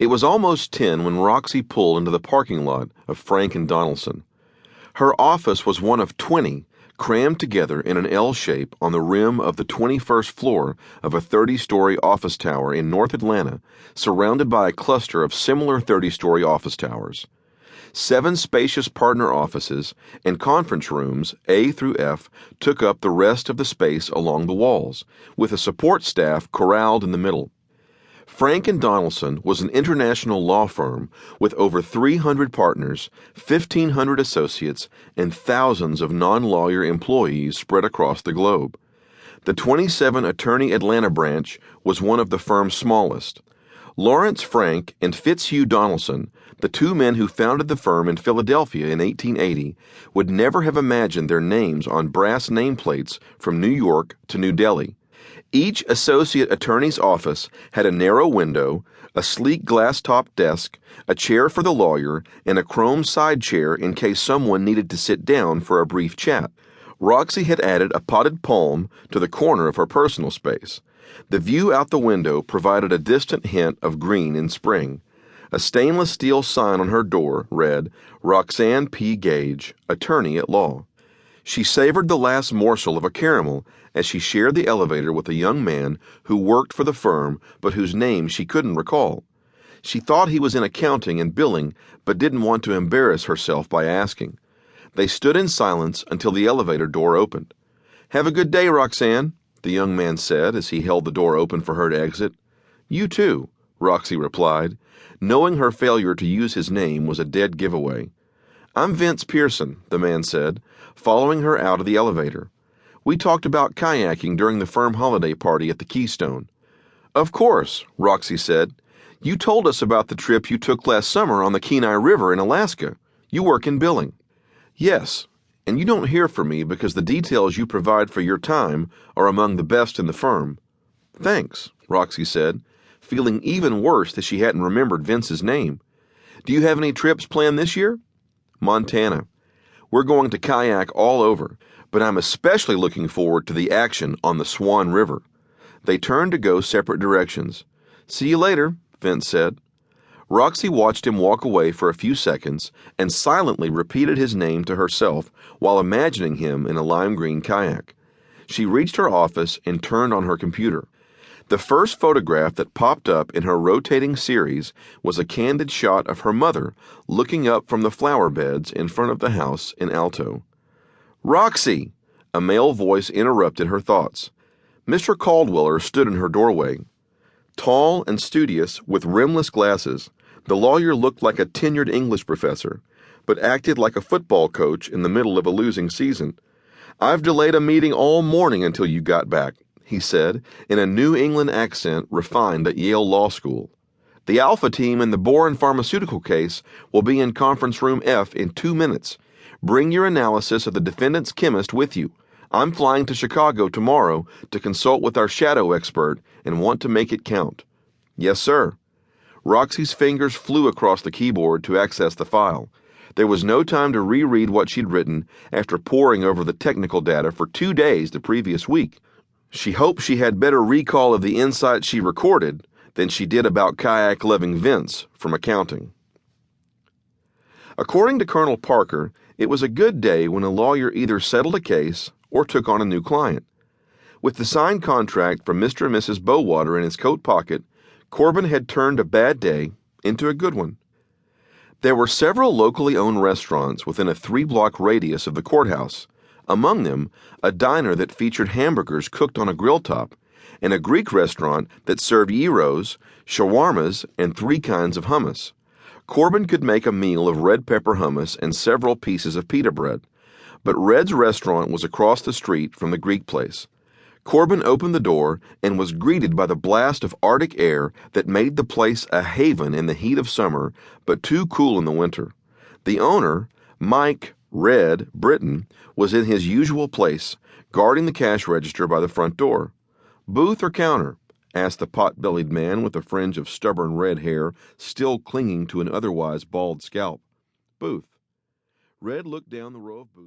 It was almost 10 when Roxy pulled into the parking lot of Frank and Donaldson. Her office was one of 20 crammed together in an L shape on the rim of the 21st floor of a 30-story office tower in North Atlanta, surrounded by a cluster of similar 30-story office towers. 7 spacious partner offices and conference rooms, A through F, took up the rest of the space along the walls, with a support staff corralled in the middle. Frank and Donaldson was an international law firm with over 300 partners, 1,500 associates, and thousands of non-lawyer employees spread across the globe. The 27-attorney Atlanta branch was one of the firm's smallest. Lawrence Frank and Fitzhugh Donaldson, the 2 men who founded the firm in Philadelphia in 1880, would never have imagined their names on brass nameplates from New York to New Delhi. Each associate attorney's office had a narrow window, a sleek glass-topped desk, a chair for the lawyer, and a chrome side chair in case someone needed to sit down for a brief chat. Roxy had added a potted palm to the corner of her personal space. The view out the window provided a distant hint of green in spring. A stainless steel sign on her door read, "Roxanne P. Gage, Attorney at Law." She savored the last morsel of a caramel as she shared the elevator with a young man who worked for the firm but whose name she couldn't recall. She thought he was in accounting and billing but didn't want to embarrass herself by asking. They stood in silence until the elevator door opened. "Have a good day, Roxanne," the young man said as he held the door open for her to exit. "You too," Roxy replied, knowing her failure to use his name was a dead giveaway. "I'm Vince Pearson," the man said, following her out of the elevator. "We talked about kayaking during the firm holiday party at the Keystone." "Of course," Roxy said. "You told us about the trip you took last summer on the Kenai River in Alaska. You work in billing." "Yes, and you don't hear from me because the details you provide for your time are among the best in the firm." "Thanks," Roxy said, feeling even worse that she hadn't remembered Vince's name. "Do you have any trips planned this year?" "Montana. We're going to kayak all over, but I'm especially looking forward to the action on the Swan River." They turned to go separate directions. "See you later," Vince said. Roxy watched him walk away for a few seconds and silently repeated his name to herself while imagining him in a lime green kayak. She reached her office and turned on her computer. The first photograph that popped up in her rotating series was a candid shot of her mother looking up from the flower beds in front of the house in Alto. "Roxy!" A male voice interrupted her thoughts. Mr. Caldweller stood in her doorway. Tall and studious, with rimless glasses, the lawyer looked like a tenured English professor, but acted like a football coach in the middle of a losing season. "I've delayed a meeting all morning until you got back," he said, in a New England accent refined at Yale Law School. "The Alpha team in the Boren Pharmaceutical case will be in Conference Room F in 2 minutes. Bring your analysis of the defendant's chemist with you. I'm flying to Chicago tomorrow to consult with our shadow expert and want to make it count." "Yes, sir." Roxy's fingers flew across the keyboard to access the file. There was no time to reread what she'd written after poring over the technical data for 2 days the previous week. She hoped she had better recall of the insights she recorded than she did about kayak-loving Vince from accounting. According to Colonel Parker, it was a good day when a lawyer either settled a case or took on a new client. With the signed contract from Mr. and Mrs. Bowater in his coat pocket, Corbin had turned a bad day into a good one. There were several locally owned restaurants within a 3-block radius of the courthouse, among them a diner that featured hamburgers cooked on a grill top, and a Greek restaurant that served gyros, shawarmas, and 3 kinds of hummus. Corbin could make a meal of red pepper hummus and several pieces of pita bread, but Red's restaurant was across the street from the Greek place. Corbin opened the door and was greeted by the blast of Arctic air that made the place a haven in the heat of summer, but too cool in the winter. The owner, Mike "Red" Britton, was in his usual place, guarding the cash register by the front door. "Booth or counter?" asked the pot-bellied man with a fringe of stubborn red hair still clinging to an otherwise bald scalp. "Booth." Red looked down the row of booths.